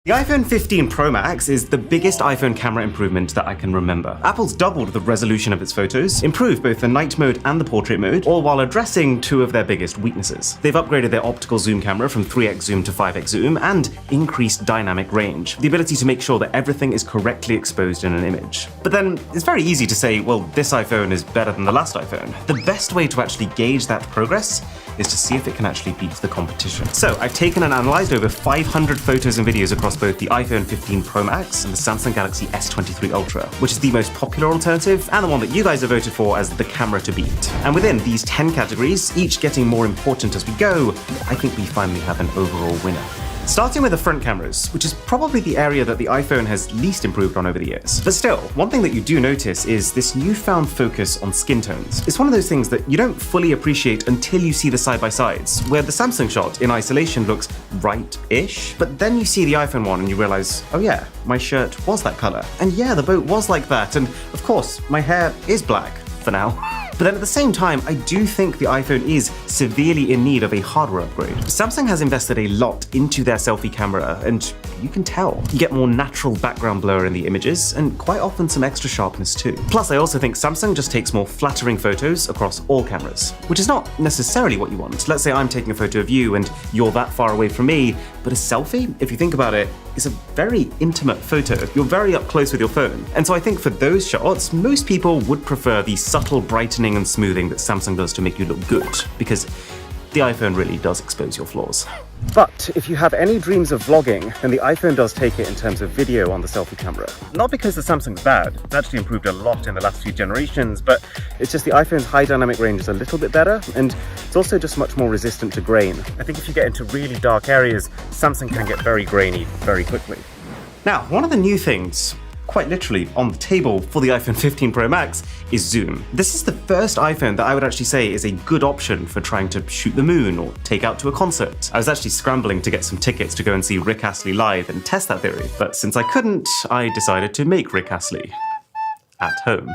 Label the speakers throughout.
Speaker 1: The iPhone 15 Pro Max is the biggest iPhone camera improvement that I can remember. Apple's doubled the resolution of its photos, improved both the night mode and the portrait mode, all while addressing two of their biggest weaknesses. They've upgraded their optical zoom camera from 3x zoom to 5x zoom and increased dynamic range, the ability to make sure that everything is correctly exposed in an image. But then it's very easy to say, well, this iPhone is better than the last iPhone. The best way to actually gauge that progress is to see if it can actually beat the competition. So I've taken and analyzed over 500 photos and videos across both the iPhone 15 Pro Max and the Samsung Galaxy S23 ULTRA, which is the most popular alternative and the one that you guys have voted for as the camera to beat. And within these 10 categories, each getting more important as we go, I think we finally have an overall winner. Starting with the front cameras, which is probably the area that the iPhone has least improved on over the years. But still, one thing that you do notice is this newfound focus on skin tones. It's one of those things that you don't fully appreciate until you see the side-by-sides, where the Samsung shot in isolation looks right-ish, but then you see the iPhone one and you realize, oh yeah, my shirt was that color. And yeah, the boat was like that, and of course, my hair is black, for now. But then at the same time, I do think the iPhone is severely in need of a hardware upgrade. Samsung has invested a lot into their selfie camera, and you can tell. You get more natural background blur in the images, and quite often some extra sharpness too. Plus, I also think Samsung just takes more flattering photos across all cameras, which is not necessarily what you want. Let's say I'm taking a photo of you and you're that far away from me, but a selfie, if you think about it, is a very intimate photo. You're very up close with your phone. And so I think for those shots, most people would prefer the subtle brightening and smoothing that Samsung does to make you look good, because the iPhone really does expose your flaws. But if you have any dreams of vlogging, then the iPhone does take it in terms of video on the selfie camera. Not because the Samsung's bad, it's actually improved a lot in the last few generations, but it's just the iPhone's high dynamic range is a little bit better, and it's also just much more resistant to grain. I think if you get into really dark areas, Samsung can get very grainy very quickly. Now, one of the new things, quite literally on the table for the iPhone 15 Pro Max, is zoom. This is the first iPhone that I would actually say is a good option for trying to shoot the moon or take out to a concert. I was actually scrambling to get some tickets to go and see Rick Astley live and test that theory, but since I couldn't, I decided to make Rick Astley at home.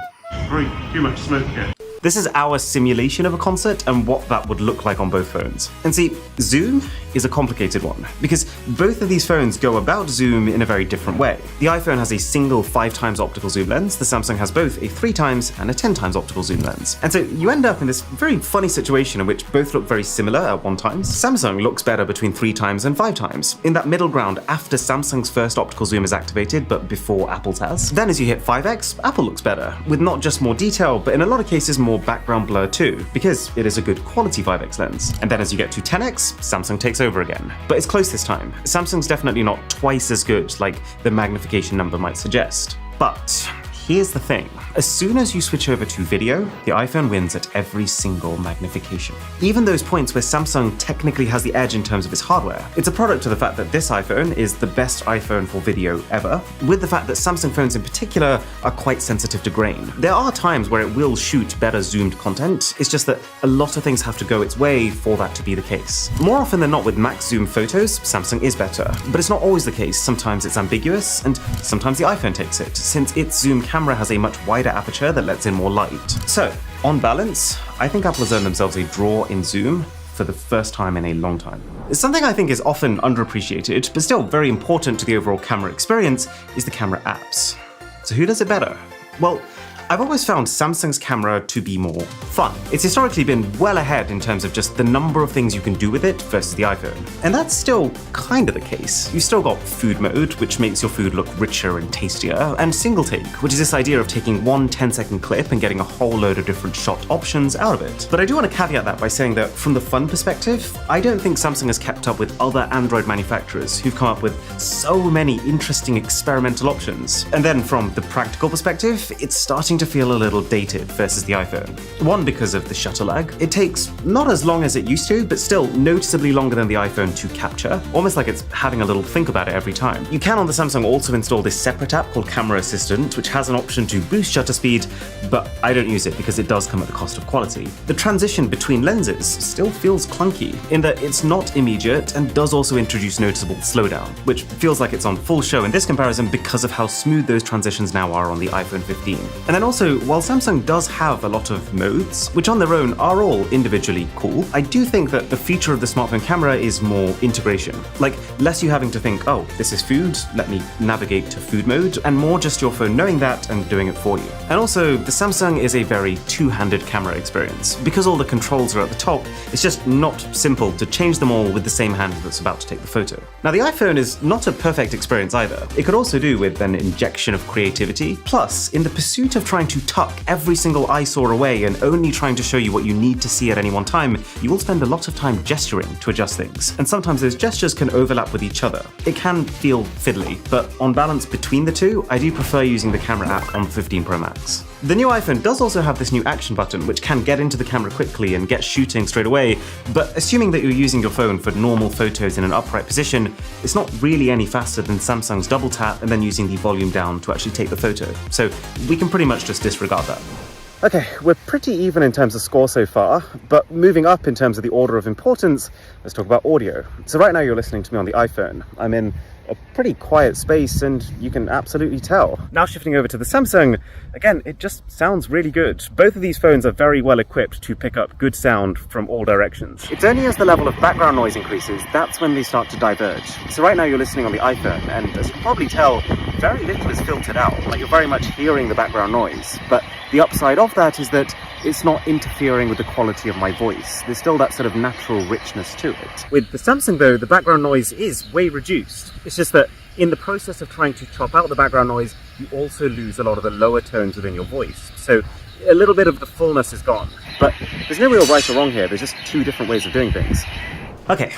Speaker 2: Too much smoke here.
Speaker 1: This is our simulation of a concert and what that would look like on both phones. And see, zoom is a complicated one, because both of these phones go about zoom in a very different way. The iPhone has a single 5x optical zoom lens, the Samsung has both a 3x and a 10x optical zoom lens. And so you end up in this very funny situation in which both look very similar at one time. Samsung looks better between 3x and 5x, in that middle ground after Samsung's first optical zoom is activated, but before Apple's has. Then as you hit 5x, Apple looks better, with not just more detail, but in a lot of cases more background blur too, because it is a good quality 5x lens. And then as you get to 10x, Samsung takes over again. But it's close this time. Samsung's definitely not twice as good like the magnification number might suggest. But here's the thing. As soon as you switch over to video, the iPhone wins at every single magnification. Even those points where Samsung technically has the edge in terms of its hardware, it's a product of the fact that this iPhone is the best iPhone for video ever, with the fact that Samsung phones in particular are quite sensitive to grain. There are times where it will shoot better zoomed content, it's just that a lot of things have to go its way for that to be the case. More often than not with max zoom photos, Samsung is better, but it's not always the case. Sometimes it's ambiguous, and sometimes the iPhone takes it, since its zoom camera has a much wider aperture that lets in more light. So, on balance, I think Apple has earned themselves a draw in zoom for the first time in a long time. Something I think is often underappreciated, but still very important to the overall camera experience, is the camera apps. So who does it better? Well, I've always found Samsung's camera to be more fun. It's historically been well ahead in terms of just the number of things you can do with it versus the iPhone. And that's still kind of the case. You've still got food mode, which makes your food look richer and tastier, and single take, which is this idea of taking one 10-second clip and getting a whole load of different shot options out of it. But I do want to caveat that by saying that from the fun perspective, I don't think Samsung has kept up with other Android manufacturers who've come up with so many interesting experimental options. And then from the practical perspective, it's starting to feel a little dated versus the iPhone. One, because of the shutter lag. It takes not as long as it used to, but still noticeably longer than the iPhone to capture, almost like it's having a little think about it every time. You can on the Samsung also install this separate app called Camera Assistant, which has an option to boost shutter speed, but I don't use it because it does come at the cost of quality. The transition between lenses still feels clunky, in that it's not immediate and does also introduce noticeable slowdown, which feels like it's on full show in this comparison because of how smooth those transitions now are on the iPhone 15. And then also, while Samsung does have a lot of modes, which on their own are all individually cool, I do think that the feature of the smartphone camera is more integration. Like, less you having to think, oh, this is food, let me navigate to food mode, and more just your phone knowing that and doing it for you. And also, the Samsung is a very two-handed camera experience. Because all the controls are at the top, it's just not simple to change them all with the same hand that's about to take the photo. Now, the iPhone is not a perfect experience either. It could also do with an injection of creativity. Plus, in the pursuit of trying to tuck every single eyesore away and only trying to show you what you need to see at any one time, you will spend a lot of time gesturing to adjust things. And sometimes those gestures can overlap with each other. It can feel fiddly, but on balance between the two, I do prefer using the camera app on the 15 Pro Max. The new iPhone does also have this new action button, which can get into the camera quickly and get shooting straight away, but assuming that you're using your phone for normal photos in an upright position, it's not really any faster than Samsung's double tap and then using the volume down to actually take the photo. So we can pretty much just disregard that. Okay, we're pretty even in terms of score so far, but moving up in terms of the order of importance, let's talk about audio. So right now you're listening to me on the iPhone. I'm in a pretty quiet space and you can absolutely tell. Now shifting over to the Samsung, again, it just sounds really good. Both of these phones are very well equipped to pick up good sound from all directions. It's only as the level of background noise increases, that's when they start to diverge. So right now you're listening on the iPhone, and as you can probably tell, very little is filtered out. Like, you're very much hearing the background noise, but the upside of that is that it's not interfering with the quality of my voice. There's still that sort of natural richness to it. With the Samsung though, the background noise is way reduced. It's just that in the process of trying to chop out the background noise, you also lose a lot of the lower tones within your voice. So a little bit of the fullness is gone. But there's no real right or wrong here, there's just two different ways of doing things. Okay,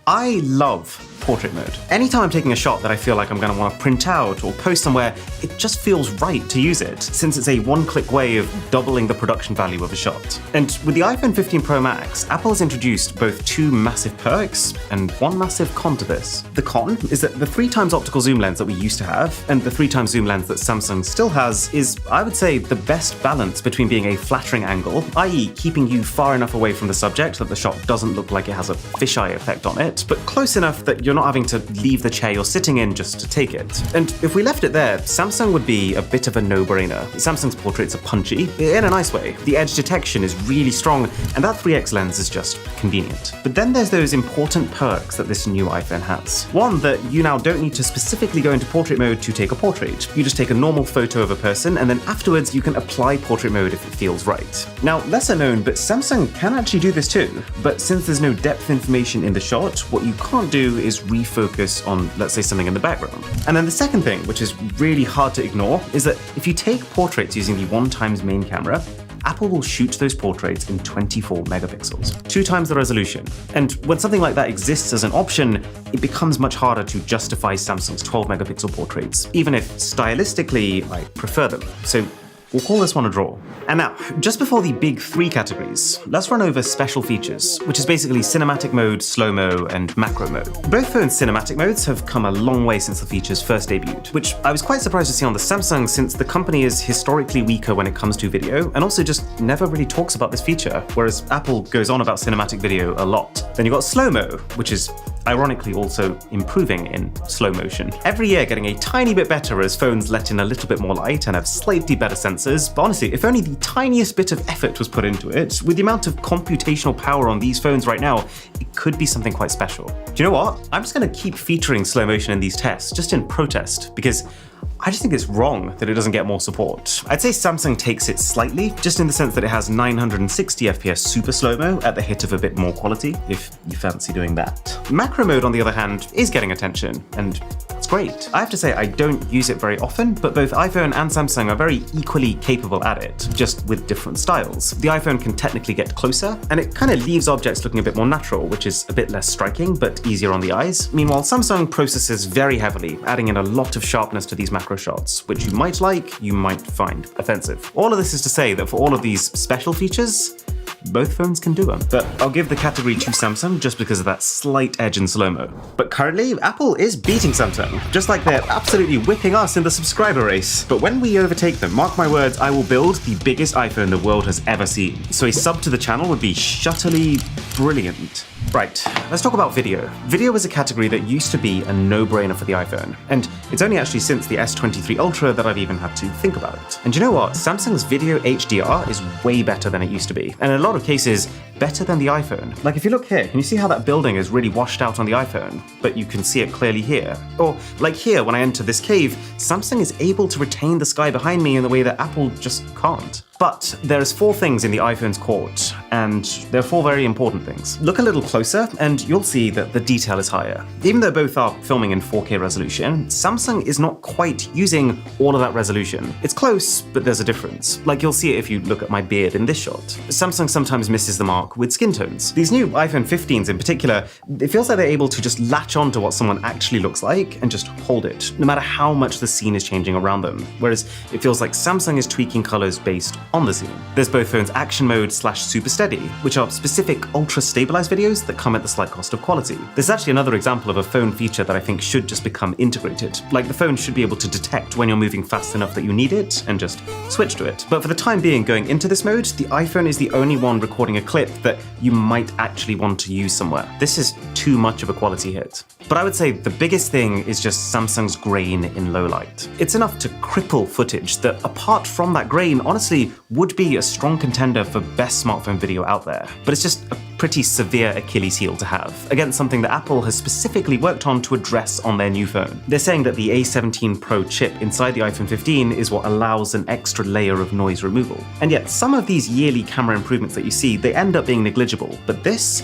Speaker 1: I love portrait mode. Anytime I'm taking a shot that I feel like I'm going to want to print out or post somewhere, it just feels right to use it, since it's a one-click way of doubling the production value of a shot. And with the iPhone 15 Pro Max, Apple has introduced both two massive perks and one massive con to this. The con is that the 3x optical zoom lens that we used to have, and the 3x zoom lens that Samsung still has, is, I would say, the best balance between being a flattering angle, i.e. keeping you far enough away from the subject that the shot doesn't look like it has a fisheye effect on it, but close enough that you're not having to leave the chair you're sitting in just to take it. And if we left it there, Samsung would be a bit of a no-brainer. Samsung's portraits are punchy, in a nice way. The edge detection is really strong, and that 3x lens is just convenient. But then there's those important perks that this new iPhone has. One, that you now don't need to specifically go into portrait mode to take a portrait. You just take a normal photo of a person, and then afterwards you can apply portrait mode if it feels right. Now, lesser known, but Samsung can actually do this too. But since there's no depth information in the shot, what you can't do is refocus on, let's say, something in the background. And then the second thing, which is really hard to ignore, is that if you take portraits using the 1x main camera, Apple will shoot those portraits in 24 megapixels, 2x the resolution. And when something like that exists as an option, it becomes much harder to justify Samsung's 12 megapixel portraits, even if stylistically I prefer them. So we'll call this one a draw. And now, just before the big three categories, let's run over special features, which is basically cinematic mode, slow-mo, and macro mode. Both phones' cinematic modes have come a long way since the features first debuted, which I was quite surprised to see on the Samsung, since the company is historically weaker when it comes to video, and also just never really talks about this feature, whereas Apple goes on about cinematic video a lot. Then you've got slow-mo, which is ironically also improving in slow motion. Every year getting a tiny bit better as phones let in a little bit more light and have slightly better sensors, but honestly, if only the tiniest bit of effort was put into it, with the amount of computational power on these phones right now, it could be something quite special. Do you know what? I'm just going to keep featuring slow motion in these tests, just in protest, because I just think it's wrong that it doesn't get more support. I'd say Samsung takes it slightly, just in the sense that it has 960 FPS super slow-mo at the hit of a bit more quality, if you fancy doing that. Macro mode, on the other hand, is getting attention, and it's great. I have to say I don't use it very often, but both iPhone and Samsung are very equally capable at it, just with different styles. The iPhone can technically get closer, and it kind of leaves objects looking a bit more natural, which is a bit less striking, but easier on the eyes. Meanwhile, Samsung processes very heavily, adding in a lot of sharpness to these macro shots, which you might like, you might find offensive. All of this is to say that for all of these special features, both phones can do them. But I'll give the category to Samsung just because of that slight edge in slow-mo. But currently, Apple is beating Samsung, just like they're absolutely whipping us in the subscriber race. But when we overtake them, mark my words, I will build the biggest iPhone the world has ever seen. So a sub to the channel would be shutterly brilliant. Right, let's talk about video. Video is a category that used to be a no-brainer for the iPhone, and it's only actually since the S23 ULTRA that I've even had to think about it. And you know what? Samsung's video HDR is way better than it used to be, and in a lot of cases, better than the iPhone. Like if you look here, can you see how that building is really washed out on the iPhone, but you can see it clearly here? Or like here, when I enter this cave, Samsung is able to retain the sky behind me in a way that Apple just can't. But there's 4 things in the iPhone's court, and they're 4 very important things. Look a little closer, and you'll see that the detail is higher. Even though both are filming in 4K resolution, Samsung is not quite using all of that resolution. It's close, but there's a difference. Like you'll see it if you look at my beard in this shot. Samsung sometimes misses the mark with skin tones. These new iPhone 15s in particular, it feels like they're able to just latch on to what someone actually looks like and just hold it, no matter how much the scene is changing around them. Whereas it feels like Samsung is tweaking colors based on the scene. There's both phone's action mode / super steady, which are specific ultra stabilized videos that come at the slight cost of quality. There's actually another example of a phone feature that I think should just become integrated. Like the phone should be able to detect when you're moving fast enough that you need it and just switch to it. But for the time being going into this mode, the iPhone is the only one recording a clip that you might actually want to use somewhere. This is too much of a quality hit. But I would say the biggest thing is just Samsung's grain in low light. It's enough to cripple footage that, apart from that grain, honestly would be a strong contender for best smartphone video out there. But it's just a pretty severe Achilles heel to have, against something that Apple has specifically worked on to address on their new phone. They're saying that the A17 Pro chip inside the iPhone 15 is what allows an extra layer of noise removal. And yet, some of these yearly camera improvements that you see, they end up being negligible, but this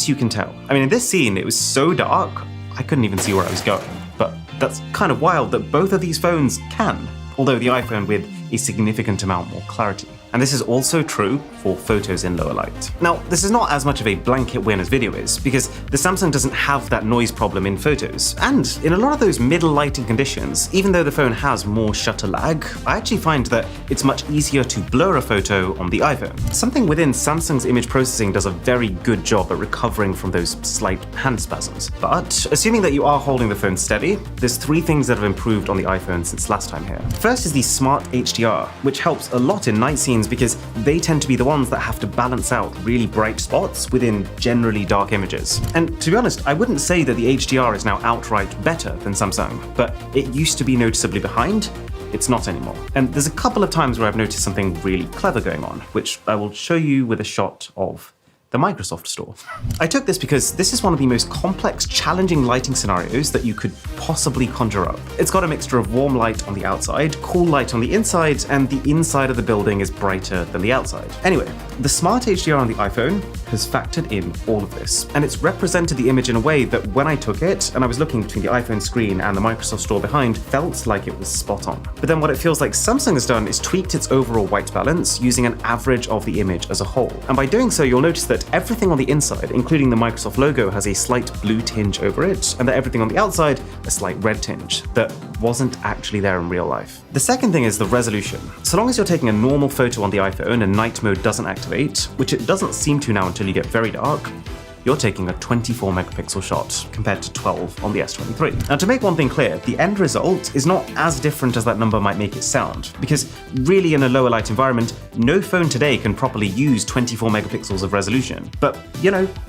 Speaker 1: you can tell. I mean, in this scene, it was so dark, I couldn't even see where I was going. But that's kind of wild that both of these phones can, although the iPhone with a significant amount more clarity. And this is also true for photos in lower light. Now, this is not as much of a blanket win as video is, because the Samsung doesn't have that noise problem in photos. And in a lot of those middle lighting conditions, even though the phone has more shutter lag, I actually find that it's much easier to blur a photo on the iPhone. Something within Samsung's image processing does a very good job at recovering from those slight hand spasms. But assuming that you are holding the phone steady, there's 3 things that have improved on the iPhone since last time here. First is the Smart HDR, which helps a lot in night scenes because they tend to be the ones that have to balance out really bright spots within generally dark images. And to be honest, I wouldn't say that the HDR is now outright better than Samsung, but it used to be noticeably behind. It's not anymore. And there's a couple of times where I've noticed something really clever going on, which I will show you with a shot of the Microsoft Store. I took this because this is one of the most complex, challenging lighting scenarios that you could possibly conjure up. It's got a mixture of warm light on the outside, cool light on the inside, and the inside of the building is brighter than the outside. Anyway, the Smart HDR on the iPhone has factored in all of this, and it's represented the image in a way that when I took it, and I was looking between the iPhone screen and the Microsoft Store behind, felt like it was spot on. But then what it feels like Samsung has done is tweaked its overall white balance using an average of the image as a whole. And by doing so, you'll notice that everything on the inside, including the Microsoft logo, has a slight blue tinge over it, and that everything on the outside, a slight red tinge that wasn't actually there in real life. The second thing is the resolution. So long as you're taking a normal photo on the iPhone and night mode doesn't activate, which it doesn't seem to now until you get very dark, you're taking a 24 megapixel shot compared to 12 on the S23. Now, to make one thing clear, the end result is not as different as that number might make it sound, because really in a lower light environment, no phone today can properly use 24 megapixels of resolution. But,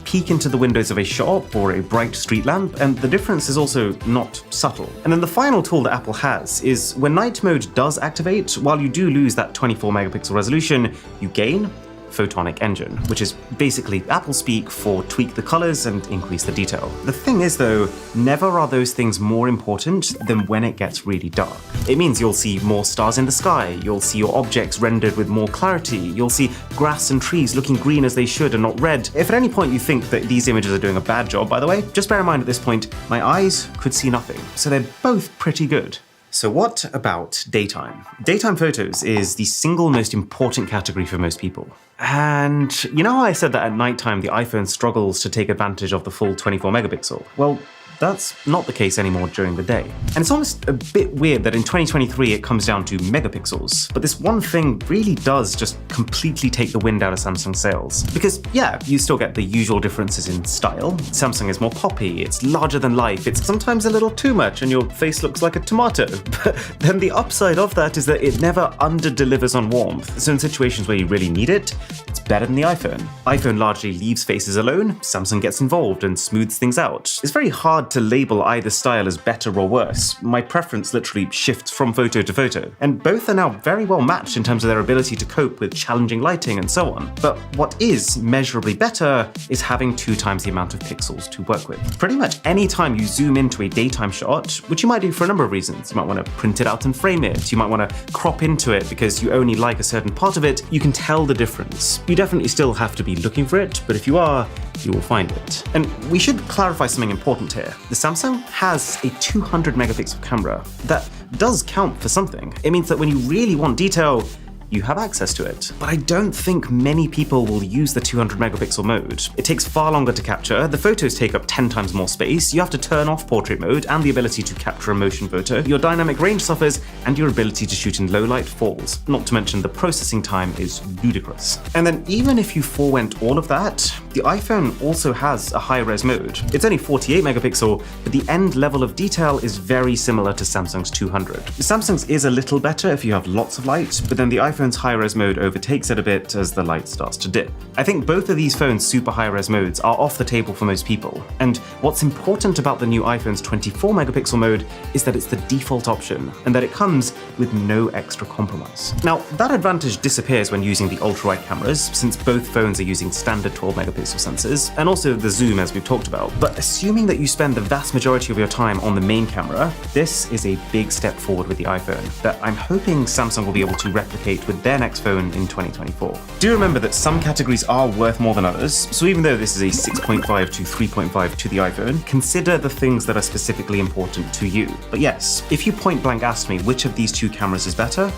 Speaker 1: peek into the windows of a shop or a bright street lamp, and the difference is also not subtle. And then the final tool that Apple has is when night mode does activate, while you do lose that 24 megapixel resolution, you gain photonic engine, which is basically Apple speak for tweak the colors and increase the detail. The thing is though, never are those things more important than when it gets really dark. It means you'll see more stars in the sky, you'll see your objects rendered with more clarity, you'll see grass and trees looking green as they should and not red. If at any point you think that these images are doing a bad job, by the way, just bear in mind at this point, my eyes could see nothing, so they're both pretty good. So what about daytime? Daytime photos is the single most important category for most people. And you know how I said that at nighttime the iPhone struggles to take advantage of the full 24 megapixel? Well, that's not the case anymore during the day. And it's almost a bit weird that in 2023 it comes down to megapixels, but this one thing really does just completely take the wind out of Samsung sales. Because yeah, you still get the usual differences in style. Samsung is more poppy, it's larger than life, it's sometimes a little too much and your face looks like a tomato. But then the upside of that is that it never under-delivers on warmth. So in situations where you really need it, it's better than the iPhone. iPhone largely leaves faces alone, Samsung gets involved and smooths things out. It's very hard to label either style as better or worse. My preference literally shifts from photo to photo, and both are now very well matched in terms of their ability to cope with challenging lighting and so on. But what is measurably better is having 2 times the amount of pixels to work with. Pretty much any time you zoom into a daytime shot, which you might do for a number of reasons, you might want to print it out and frame it, you might want to crop into it because you only like a certain part of it, you can tell the difference. You definitely still have to be looking for it, but if you are, you will find it. And we should clarify something important here. The Samsung has a 200 megapixel camera. That does count for something. It means that when you really want detail, you have access to it. But I don't think many people will use the 200 megapixel mode. It takes far longer to capture, the photos take up 10 times more space, you have to turn off portrait mode and the ability to capture a motion photo, your dynamic range suffers, and your ability to shoot in low light falls. Not to mention the processing time is ludicrous. And then even if you forewent all of that, the iPhone also has a high-res mode. It's only 48 megapixel, but the end level of detail is very similar to Samsung's 200. Samsung's is a little better if you have lots of light, but then the iPhone's high-res mode overtakes it a bit as the light starts to dip. I think both of these phones' super high-res modes are off the table for most people, and what's important about the new iPhone's 24 megapixel mode is that it's the default option, and that it comes with no extra compromise. Now, that advantage disappears when using the ultra-wide cameras, since both phones are using standard 12 megapixel sensors, and also the zoom as we've talked about. But assuming that you spend the vast majority of your time on the main camera, this is a big step forward with the iPhone that I'm hoping Samsung will be able to replicate with their next phone in 2024. Do remember that some categories are worth more than others, so even though this is a 6.5 to 3.5 to the iPhone, consider the things that are specifically important to you. But yes, if you point blank asked me which of these 2 cameras is better,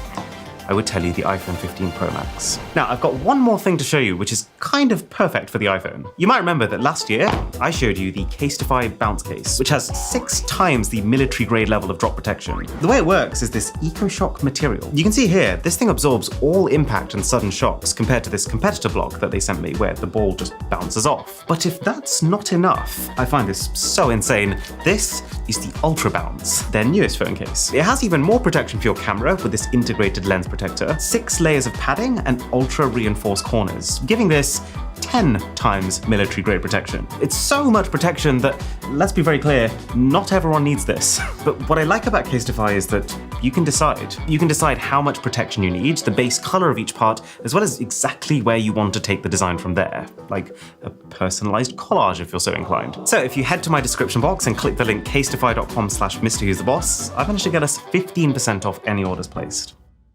Speaker 1: I would tell you the iPhone 15 Pro Max. Now, I've got one more thing to show you, which is kind of perfect for the iPhone. You might remember that last year, I showed you the Casetify bounce case, which has 6 times the military-grade level of drop protection. The way it works is this EcoShock material. You can see here, this thing absorbs all impact and sudden shocks compared to this competitor block that they sent me, where the ball just bounces off. But if that's not enough, I find this so insane, this is the Ultra Bounce, their newest phone case. It has even more protection for your camera with this integrated lens protector, 6 layers of padding, and ultra reinforced corners, giving this 10 times military grade protection. It's so much protection that, let's be very clear, not everyone needs this. But what I like about Casetify is that you can decide. You can decide how much protection you need, the base color of each part, as well as exactly where you want to take the design from there, like a personalized collage if you're so inclined. So if you head to my description box and click the link casetify.com/MrWho'sTheBoss, I've managed to get us 15% off any orders placed.